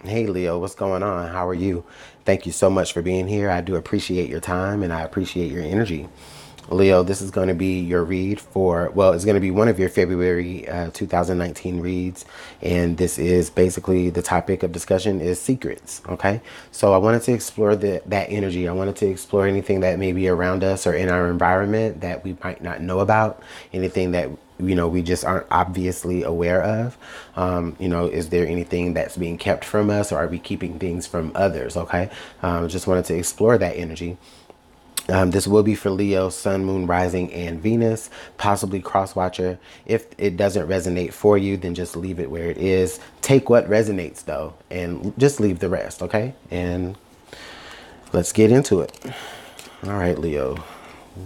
Hey Leo, what's going on? How are you? Thank you so much for being here. I do appreciate your time and I appreciate your energy. Leo, this is going to be your read for, well, it's going to be one of your February 2019 reads. And this is basically the topic of discussion is secrets. Okay. So I wanted to explore that energy. I wanted to explore anything that may be around us or in our environment that we might not know about, anything that we just aren't obviously aware of. Is there anything that's being kept from us, or are we keeping things from others? Okay. Just wanted to explore that energy. This will be for Leo, Sun, Moon, Rising, and Venus, possibly cross watcher. If it doesn't resonate for you, then just leave it where it is. Take what resonates though, and just leave the rest, okay? And let's get into it. All right, Leo.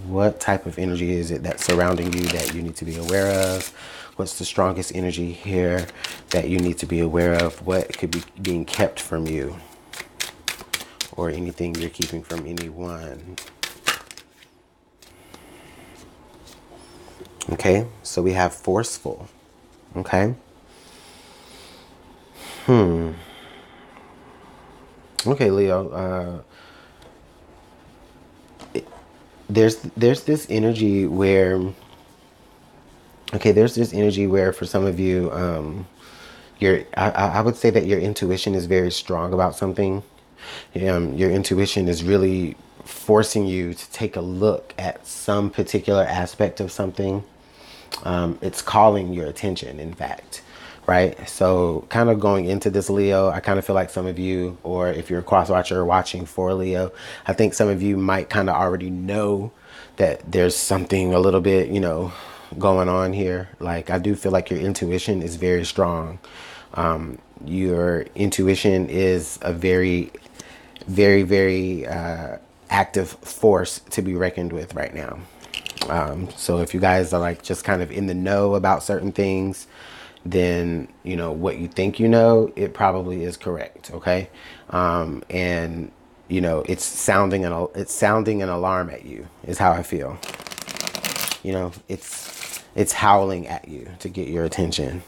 What type of energy is it that's surrounding you that you need to be aware of? What's the strongest energy here that you need to be aware of? What could be being kept from you? Or anything you're keeping from anyone? Okay, so we have forceful. Okay. Okay, Leo. There's this energy where, okay, there's this energy where for some of you, I would say that your intuition is very strong about something. Your intuition is really forcing you to take a look at some particular aspect of something. It's calling your attention, in fact, right? So kind of going into this, Leo, I kind of feel like some of you, or if you're a cross watcher watching for Leo, I think some of you might kind of already know that there's something a little bit, going on here. Like, I do feel like your intuition is very strong. Your intuition is a very, very, very active force to be reckoned with right now. So if you guys are like just kind of in the know about certain things, then what you think it probably is correct. Okay. And it's sounding an alarm at you is how I feel. It's howling at you to get your attention.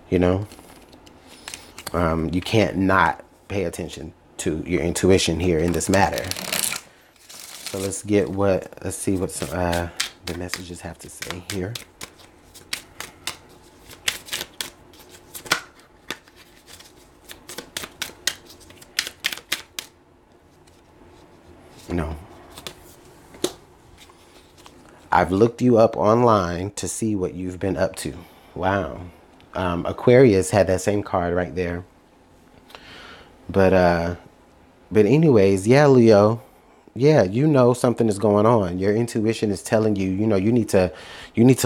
You know, you can't not pay attention to your intuition here in this matter. So let's see what the messages have to say here. No. I've looked you up online to see what you've been up to. Wow. Aquarius had that same card right there. But anyways, yeah, Leo. Yeah, something is going on. Your intuition is telling you, you need to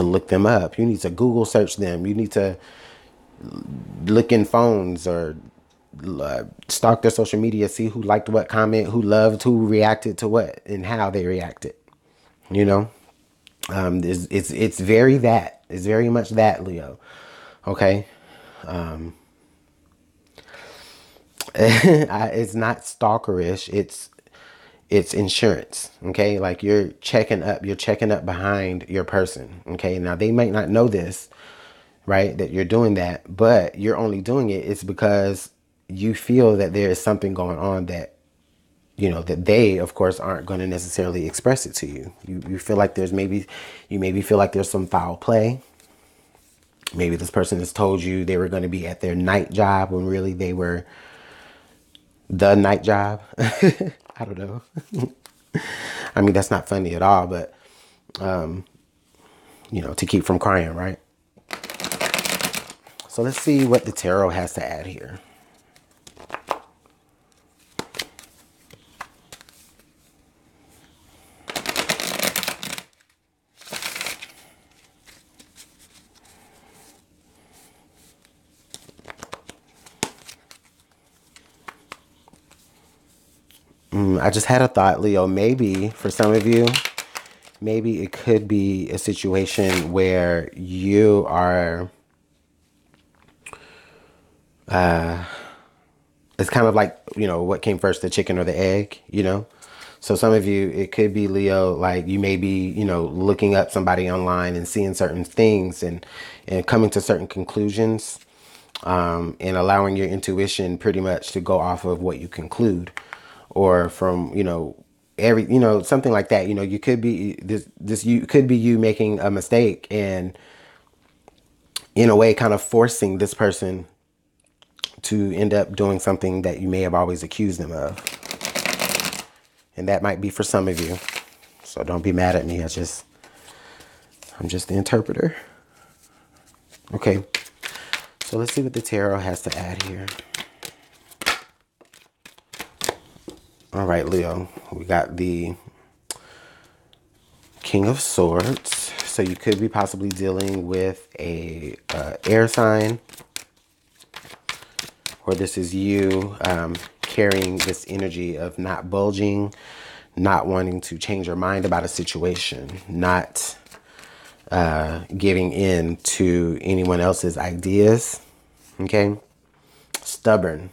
look them up. You need to Google search them. You need to look in phones or stalk their social media, see who liked what comment, who loved, who reacted to what, and how they reacted. You know, it's very that. It's very much that, Leo. Okay. It's not stalkerish. It's insurance. Okay. Like you're checking up behind your person. Okay. Now they might not know this, right? That you're doing that, but you're only doing it. It's because you feel that there is something going on that, that they, of course, aren't going to necessarily express it to you. You feel like you maybe feel like there's some foul play. Maybe this person has told you they were going to be at their night job when really they were the night job. I don't know. I mean, that's not funny at all, but, to keep from crying, right? So let's see what the tarot has to add here. I just had a thought, Leo. Maybe for some of you, maybe it could be a situation where you are, it's kind of like, what came first, the chicken or the egg. So some of you, it could be, Leo, like you may be, looking up somebody online and seeing certain things and coming to certain conclusions. and allowing your intuition pretty much to go off of what you conclude, or from, something like that. You could be you could be you making a mistake and in a way kind of forcing this person to end up doing something that you may have always accused them of. And that might be for some of you. So don't be mad at me. I'm just the interpreter. Okay. So let's see what the tarot has to add here. All right, Leo. We got the King of Swords. So you could be possibly dealing with a air sign, or this is you carrying this energy of not bulging, not wanting to change your mind about a situation, not giving in to anyone else's ideas. Okay, stubborn.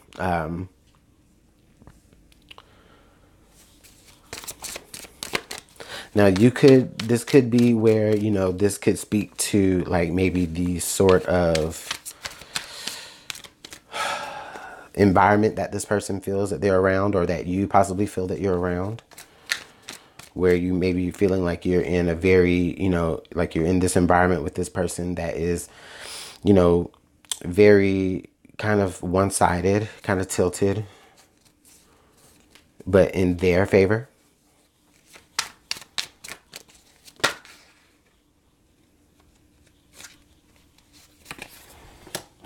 Now this could be where, this could speak to like maybe the sort of environment that this person feels that they're around, or that you possibly feel that you're around, where you maybe feeling like you're in a very, like you're in this environment with this person that is, very kind of one-sided, kind of tilted, but in their favor.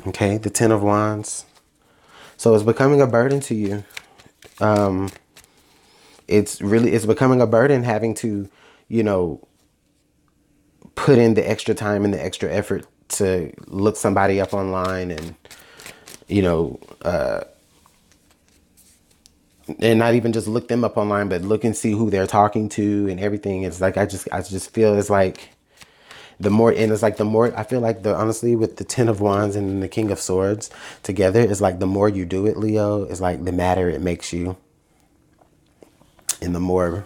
Okay, the Ten of Wands. So it's becoming a burden to you. It's becoming a burden having to, put in the extra time and the extra effort to look somebody up online and, and not even just look them up online, but look and see who they're talking to and everything. It's like, I just feel it's like the more, and it's like the more, I feel like honestly, with the Ten of Wands and the King of Swords together, it's like the more you do it, Leo, it's like the madder it makes you. And the more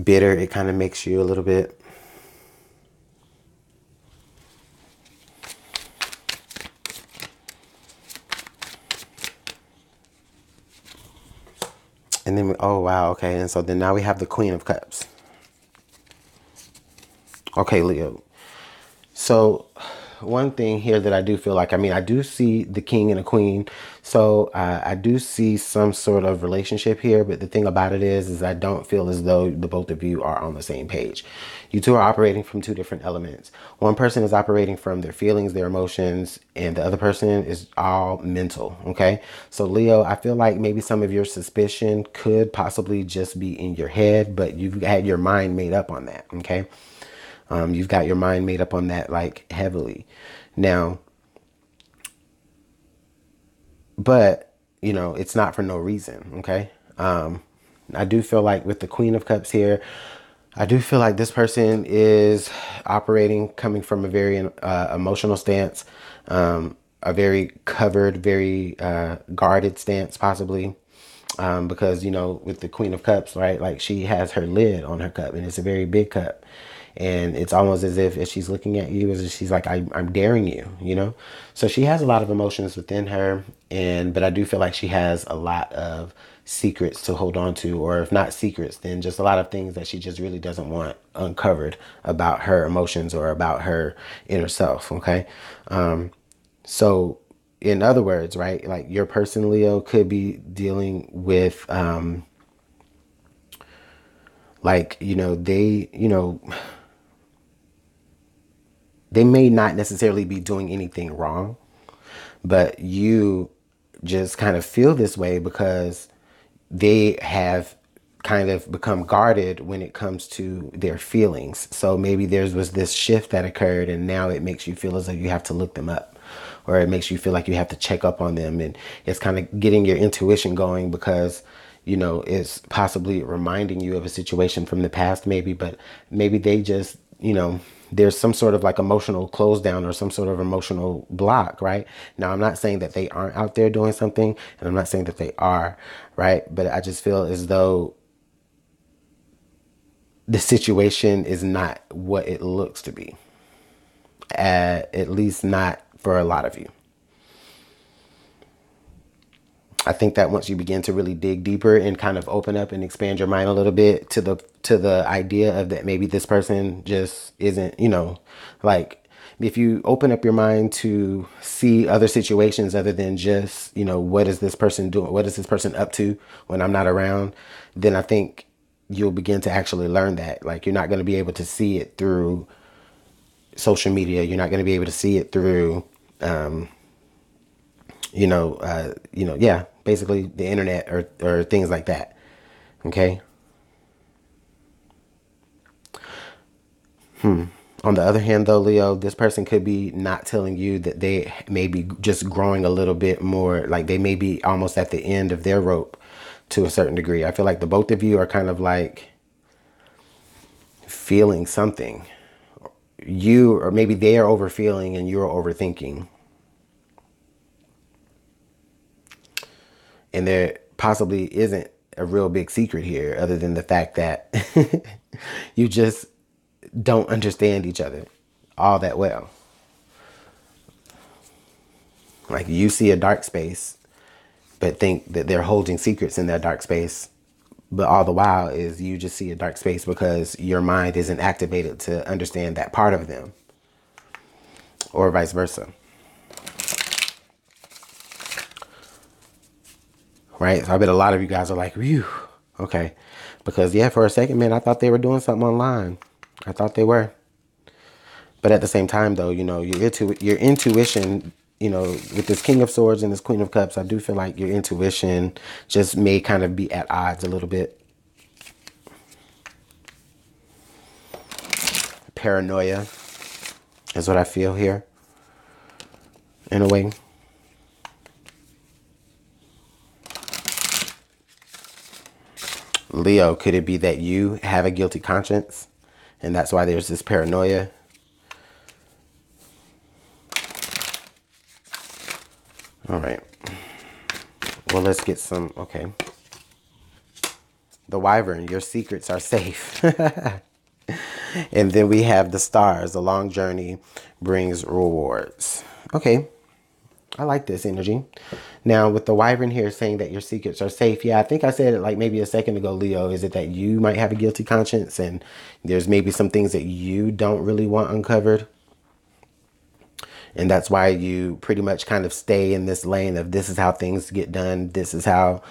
bitter it kind of makes you a little bit. And then, oh wow, okay. And so then now we have the Queen of Cups. Okay, Leo. So one thing here that I do feel like, I do see the king and a queen. So I do see some sort of relationship here. But the thing about it is I don't feel as though the both of you are on the same page. You two are operating from two different elements. One person is operating from their feelings, their emotions, and the other person is all mental. Okay. So Leo, I feel like maybe some of your suspicion could possibly just be in your head, but you've had your mind made up on that. Okay. You've got your mind made up on that, like, heavily. Now, but, it's not for no reason, okay? I do feel like with the Queen of Cups here, I do feel like this person is operating, coming from a very emotional stance, a very covered, very guarded stance, possibly. Because, with the Queen of Cups, right, like she has her lid on her cup, and it's a very big cup. And it's almost as if she's looking at you, as if she's like, I'm daring you, So she has a lot of emotions within her. But I do feel like she has a lot of secrets to hold on to, or if not secrets, then just a lot of things that she just really doesn't want uncovered about her emotions or about her inner self. Okay. So in other words, right, like your person, Leo, could be dealing with, they may not necessarily be doing anything wrong, but you just kind of feel this way because they have kind of become guarded when it comes to their feelings. So maybe there was this shift that occurred, and now it makes you feel as though you have to look them up, or it makes you feel like you have to check up on them. And it's kind of getting your intuition going because, it's possibly reminding you of a situation from the past, maybe, but maybe they just, there's some sort of like emotional close down or some sort of emotional block, right? Now, I'm not saying that they aren't out there doing something, and I'm not saying that they are, right? But I just feel as though the situation is not what it looks to be, at least not for a lot of you. I think that once you begin to really dig deeper and kind of open up and expand your mind a little bit to the idea of that maybe this person just isn't, like if you open up your mind to see other situations other than just, what is this person doing? What is this person up to when I'm not around? Then I think you'll begin to actually learn that. Like you're not going to be able to see it through social media. You're not going to be able to see it through, yeah, basically the internet or things like that. Okay. On the other hand, though, Leo, this person could be not telling you that they may be just growing a little bit more, like they may be almost at the end of their rope to a certain degree. I feel like the both of you are kind of like feeling something. You, or maybe they are overfeeling and you're overthinking. And there possibly isn't a real big secret here other than the fact that you just don't understand each other all that well. Like you see a dark space, but think that they're holding secrets in that dark space. But all the while is you just see a dark space because your mind isn't activated to understand that part of them, or vice versa. Right? So I bet a lot of you guys are like, "Phew, okay." Because yeah, for a second, man, I thought they were doing something online. I thought they were. But at the same time, though, your intuition, with this King of Swords and this Queen of Cups, I do feel like your intuition just may kind of be at odds a little bit. Paranoia is what I feel here, in a way. Leo, could it be that you have a guilty conscience and that's why there's this paranoia? All right. Well, let's get some. Okay. The Wyvern, your secrets are safe. And then we have the Stars. A long journey brings rewards. Okay. I like this energy. Now, with the Wyvern here saying that your secrets are safe. Yeah, I think I said it like maybe a second ago, Leo. Is it that you might have a guilty conscience and there's maybe some things that you don't really want uncovered? And that's why you pretty much kind of stay in this lane of this is how things get done. This is how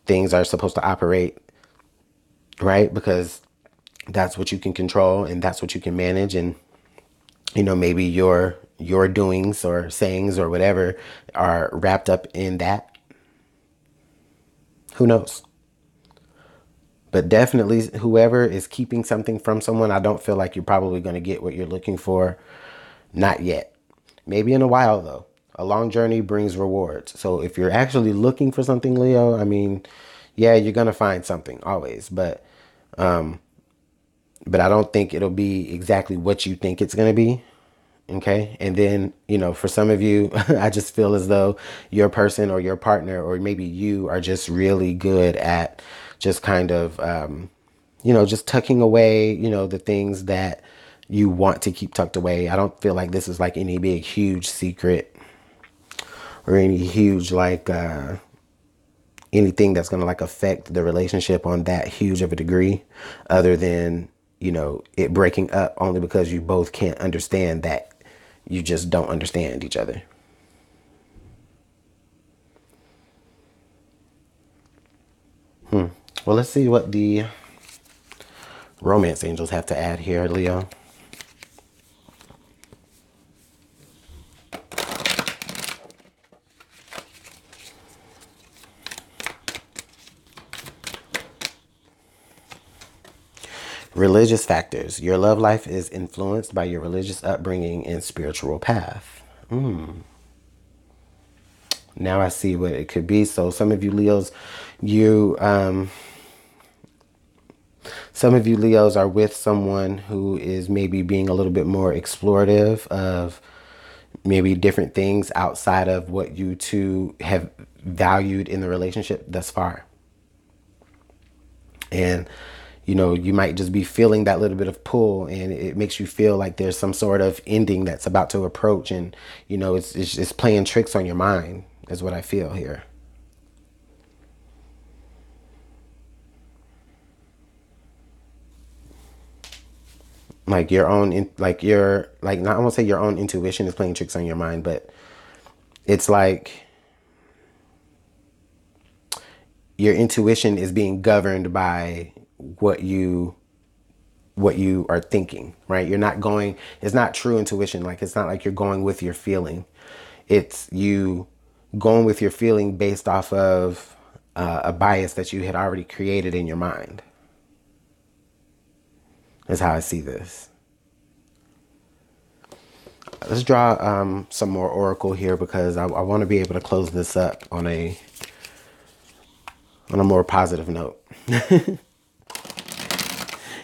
things are supposed to operate, right? Because that's what you can control and that's what you can manage. And, maybe your doings or sayings or whatever are wrapped up in that. Who knows? But definitely whoever is keeping something from someone, I don't feel like you're probably going to get what you're looking for. Not yet. Maybe in a while, though. A long journey brings rewards. So if you're actually looking for something, Leo, I mean, yeah, you're going to find something always. But I don't think it'll be exactly what you think it's going to be. Okay. And then, for some of you, I just feel as though your person or your partner, or maybe you are just really good at just kind of, just tucking away, the things that you want to keep tucked away. I don't feel like this is like any big, huge secret or any huge, like, anything that's going to like affect the relationship on that huge of a degree other than, it breaking up only because you both can't understand that you just don't understand each other. Well, let's see what the romance angels have to add here, Leo. Religious factors. Your love life is influenced by your religious upbringing and spiritual path. Now I see what it could be. So some of you Leos, some of you Leos are with someone who is maybe being a little bit more explorative of maybe different things outside of what you two have valued in the relationship thus far. And, you know, you might just be feeling that little bit of pull, and it makes you feel like there's some sort of ending that's about to approach. And, you know, it's playing tricks on your mind is what I feel here. Like your own, like your, like, not, I won't say your own intuition is playing tricks on your mind, but it's like your intuition is being governed by what you are thinking, right? You're not going, it's not true intuition. Like, it's not like you're going with your feeling. It's you going with your feeling based off of a bias that you had already created in your mind. That's how I see this. Let's draw some more oracle here, because I want to be able to close this up on a more positive note.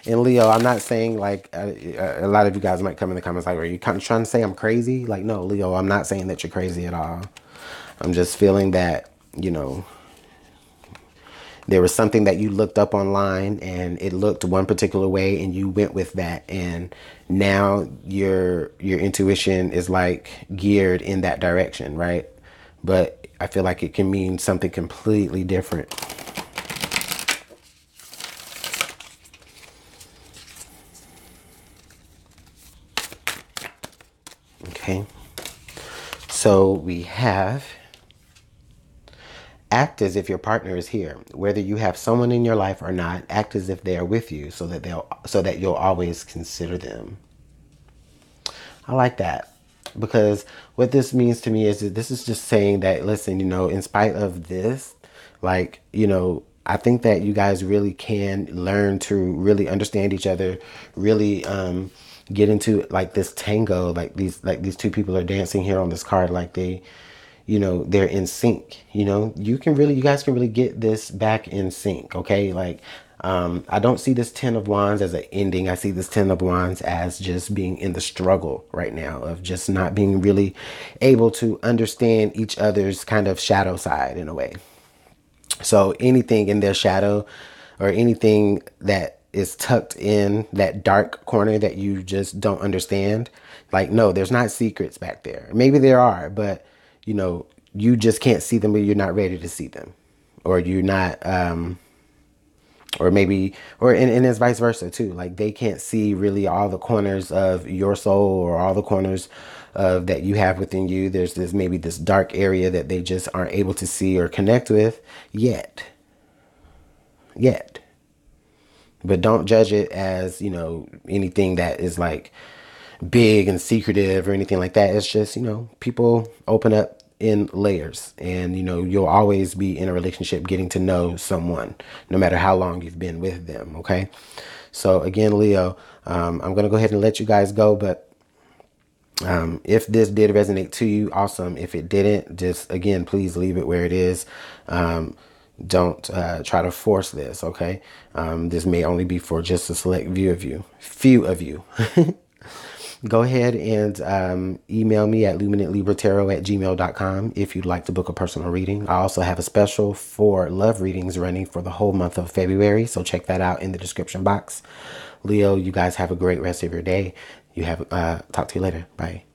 And Leo, I'm not saying like a lot of you guys might come in the comments like, are you kind of trying to say I'm crazy? Like, no, Leo, I'm not saying that you're crazy at all. I'm just feeling that, you know, there was something that you looked up online and it looked one particular way and you went with that. And now your intuition is like geared in that direction, right? But I feel like it can mean something completely different. Okay. So we have act as if your partner is here. Whether you have someone in your life or not, act as if they are with you so that you'll always consider them. I like that, because what this means to me is that this is just saying that, listen, you know, in spite of this, like, you know, I think that you guys really can learn to really understand each other, really get into like this tango, like these two people are dancing here on this card, like they, you know, they're in sync. You know, you guys can really get this back in sync. Okay. Like, I don't see this 10 of Wands as an ending. I see this 10 of Wands as just being in the struggle right now of just not being really able to understand each other's kind of shadow side in a way. So anything in their shadow, or anything that is tucked in that dark corner that you just don't understand, like, no, there's not secrets back there. Maybe there are, but, you know, you just can't see them, but you're not ready to see them, or you're not, or maybe, and it's vice versa too. Like, they can't see really all the corners of your soul, or all the corners of that you have within you. There's this, maybe this dark area that they just aren't able to see or connect with yet. But don't judge it as, you know, anything that is like big and secretive or anything like that. It's just, you know, people open up in layers, and, you know, you'll always be in a relationship getting to know someone, no matter how long you've been with them. Okay. So again, Leo, I'm going to go ahead and let you guys go, but if this did resonate to you, awesome. If it didn't, just, again, please leave it where it is. Don't try to force this. Okay. This may only be for just a select few of you. Go ahead and email me at LuminantLibraTarot@gmail.com if you'd like to book a personal reading. I also have a special for love readings running for the whole month of February, so check that out in the description box. Leo, you guys have a great rest of your day. Talk to you later. Bye.